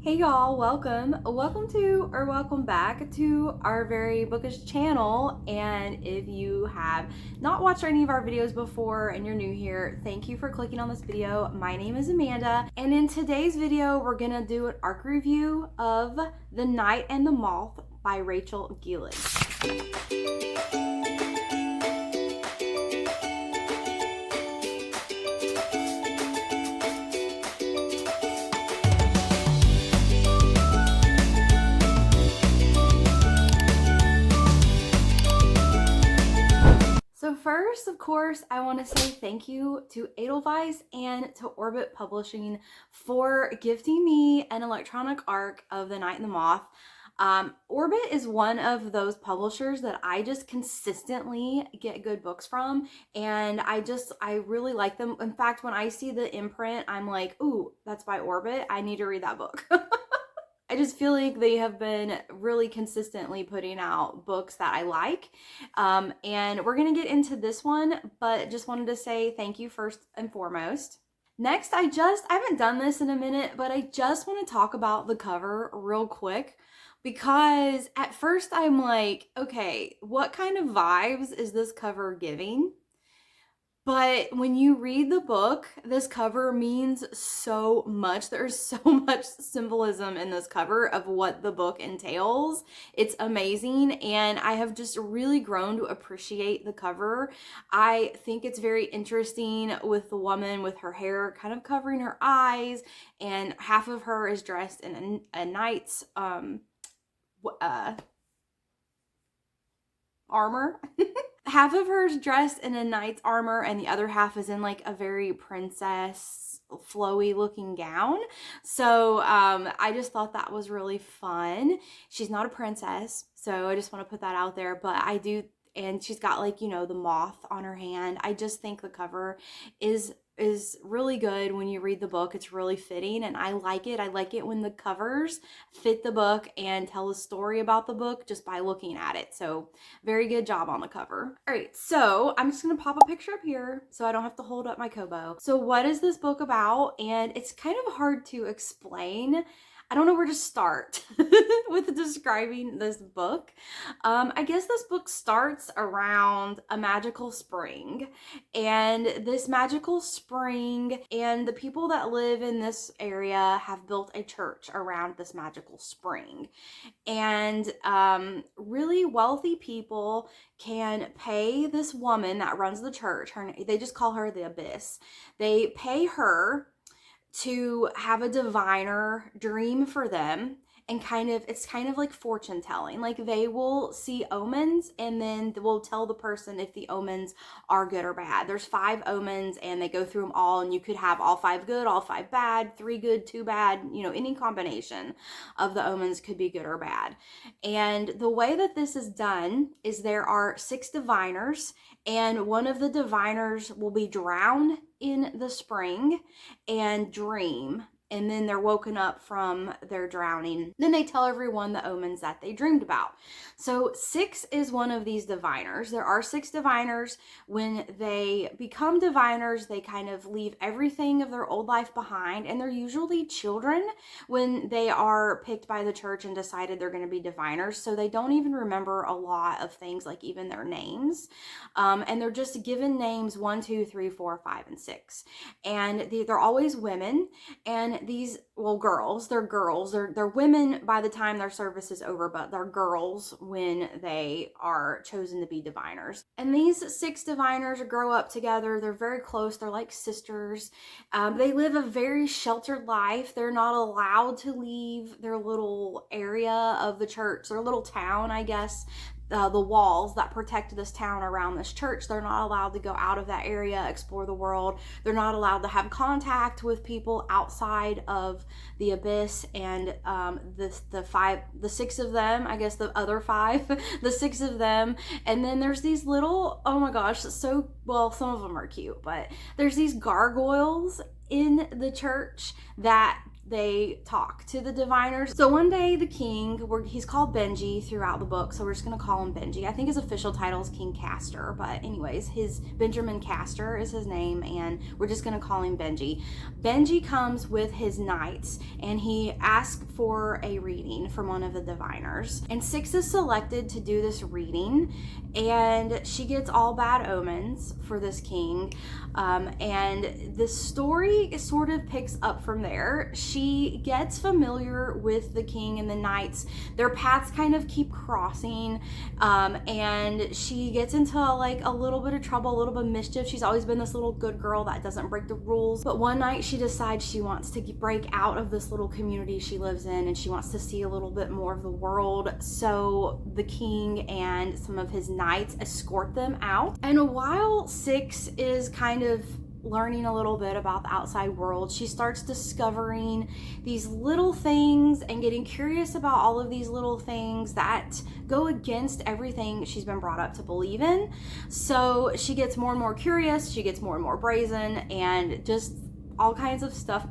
Hey y'all, welcome to or welcome back to our very bookish channel. And if you have not watched any of our videos before and you're new here, thank you for clicking on this video. My name is Amanda, and in today's video we're gonna do an arc review of The Knight and the Moth by Rachel Gillig. So first, of course, I want to say thank you to Edelweiss and to Orbit Publishing for gifting me an electronic arc of The Knight and the Moth. Orbit is one of those publishers that I just consistently get good books from, and I really like them. In fact, when I see the imprint, I'm like, ooh, that's by Orbit. I need to read that book. I just feel like they have been really consistently putting out books that I like. And we're going to get into this one, but just wanted to say thank you first and foremost. Next, I haven't done this in a minute, but I just want to talk about the cover real quick, because at first I'm like, okay, what kind of vibes is this cover giving? But when you read the book, this cover means so much. There's so much symbolism in this cover of what the book entails. It's amazing, and I have just really grown to appreciate the cover. I think it's very interesting with the woman with her hair kind of covering her eyes, and half of her is dressed in a knight's armor. Half of her is dressed in a knight's armor, and the other half is in like a very princess flowy looking gown. So I just thought that was really fun. She's not a princess, so I just want to put that out there, but I do. And she's got, like, you know, the moth on her hand. I just think the cover is really good when you read the book. It's really fitting, and I like it. I like it when the covers fit the book and tell a story about the book just by looking at it. So very good job on the cover. All right, so I'm just gonna pop a picture up here so I don't have to hold up my Kobo. So what is this book about? And it's kind of hard to explain. I don't know where to start with describing this book. I guess this book starts around a magical spring, and this magical spring and the people that live in this area have built a church around this magical spring. And really wealthy people can pay this woman that runs the church. They just call her the Abyss. They pay her to have a diviner dream for them, and it's kind of like fortune telling. Like, they will see omens and then will tell the person if the omens are good or bad. There's 5 omens, and they go through them all, and you could have all 5 good, all 5 bad, 3 good, 2 bad, you know, any combination of the omens could be good or bad. And the way that this is done is there are 6 diviners, and one of the diviners will be drowned in the spring and dream, and then they're woken up from their drowning. Then they tell everyone the omens that they dreamed about. So 6 is one of these diviners. There are 6 diviners. When they become diviners, they kind of leave everything of their old life behind, and they're usually children when they are picked by the church and decided they're going to be diviners. So they don't even remember a lot of things, like even their names. And they're just given names 1, 2, 3, 4, 5, and 6. And they're always women, and these, well, girls. They're women by the time their service is over, but they're girls when they are chosen to be diviners. And these 6 diviners grow up together. They're very close. They're like sisters. They live a very sheltered life. They're not allowed to leave their little area of the church, their little town, I guess. The walls that protect this town around this church, they're not allowed to go out of that area, explore the world. They're not allowed to have contact with people outside of the Abyss. And the 6 of them, I guess the other 5, the 6 of them. And then there's these little, oh my gosh, so, well, some of them are cute, but there's these gargoyles in the church that they talk to the diviners. So one day the king, he's called Benji throughout the book, so we're just gonna call him Benji. I think his official title is King Castor, but anyways, his Benjamin Castor is his name, and we're just gonna call him Benji. Benji comes with his knights, and he asks for a reading from one of the diviners. And Six is selected to do this reading, and she gets all bad omens for this king. And the story sort of picks up from there. She gets familiar with the king and the knights. Their paths kind of keep crossing, and she gets into like a little bit of trouble, a little bit of mischief. She's always been this little good girl that doesn't break the rules, but one night she decides she wants to break out of this little community she lives in, and she wants to see a little bit more of the world. So the king and some of his knights escort them out, and while Six is kind of learning a little bit about the outside world, she starts discovering these little things and getting curious about all of these little things that go against everything she's been brought up to believe in. So she gets more and more curious, she gets more and more brazen, and just all kinds of stuff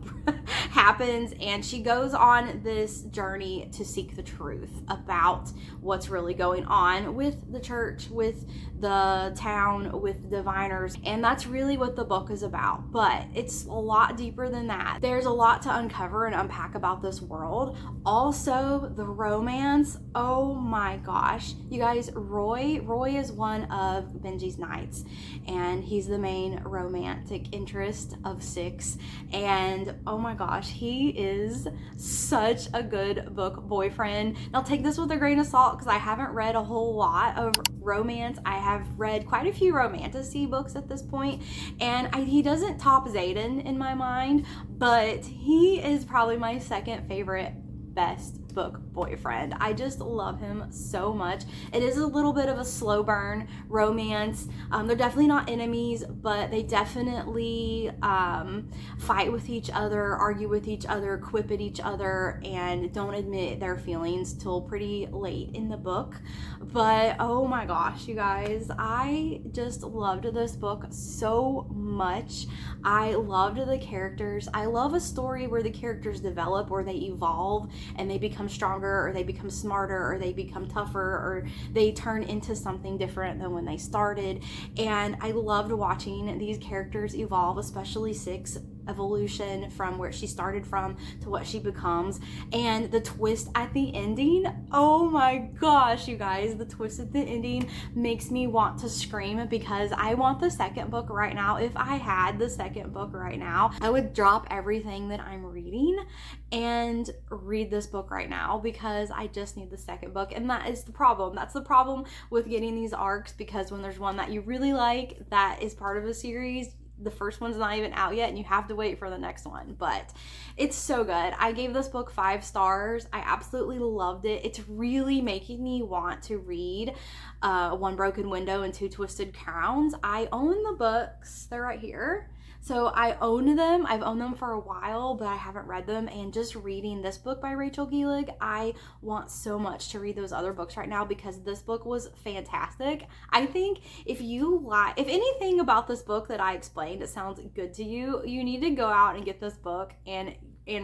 happens, and she goes on this journey to seek the truth about what's really going on with the church, with the town, with the diviners, and that's really what the book is about. But it's a lot deeper than that. There's a lot to uncover and unpack about this world. Also, the romance, oh my gosh. You guys, Roy is one of Benji's knights, and he's the main romantic interest of Six. And oh my gosh, he is such a good book boyfriend. Now take this with a grain of salt, because I haven't read a whole lot of romance. I have read quite a few romantasy books at this point, and he doesn't top Xaden in my mind, but he is probably my second favorite best book boyfriend. I just love him so much. It is a little bit of a slow burn romance. They're definitely not enemies, but they definitely fight with each other, argue with each other, quip at each other, and don't admit their feelings till pretty late in the book. But oh my gosh, you guys, I just loved this book so much. I loved the characters. I love a story where the characters develop, where they evolve and they become stronger, or they become smarter, or they become tougher, or they turn into something different than when they started. And I loved watching these characters evolve, especially Six evolution from where she started from to what she becomes. And the twist at the ending, oh my gosh, you guys, the twist at the ending makes me want to scream, because I want the second book right now. If I had the second book right now, I would drop everything that I'm reading and read this book right now, because I just need the second book. And that is the problem. That's the problem with getting these arcs, because when there's one that you really like that is part of a series, the first one's not even out yet and you have to wait for the next one. But it's so good. I gave this book 5 stars. I absolutely loved it. It's really making me want to read One Broken Window and Two Twisted Crowns. I own the books. They're right here. So I own them. I've owned them for a while, but I haven't read them. And just reading this book by Rachel Gillig, I want so much to read those other books right now, because this book was fantastic. I think if anything about this book that I explained, it sounds good to you, you need to go out and get this book and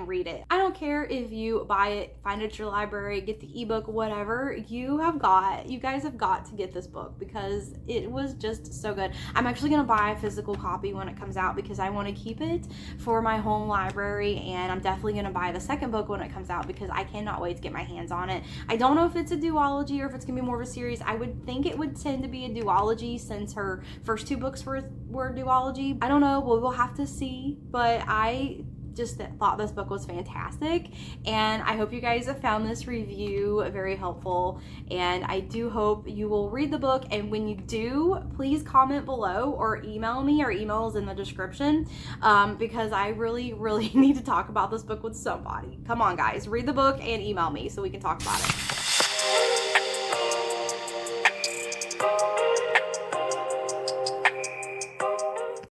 read it. I don't care if you buy it, find it at your library, get the ebook, whatever. You guys have got to get this book, because it was just so good. I'm actually gonna buy a physical copy when it comes out, because I want to keep it for my home library, and I'm definitely gonna buy the second book when it comes out, because I cannot wait to get my hands on it. I don't know if it's a duology or if it's gonna be more of a series. I would think it would tend to be a duology, since her first 2 books were duology. I don't know, we'll have to see, but I just thought this book was fantastic, and I hope you guys have found this review very helpful, and I do hope you will read the book. And when you do, please comment below or email me. Our email is in the description, because I really need to talk about this book with somebody. Come on guys, read the book and email me so we can talk about it.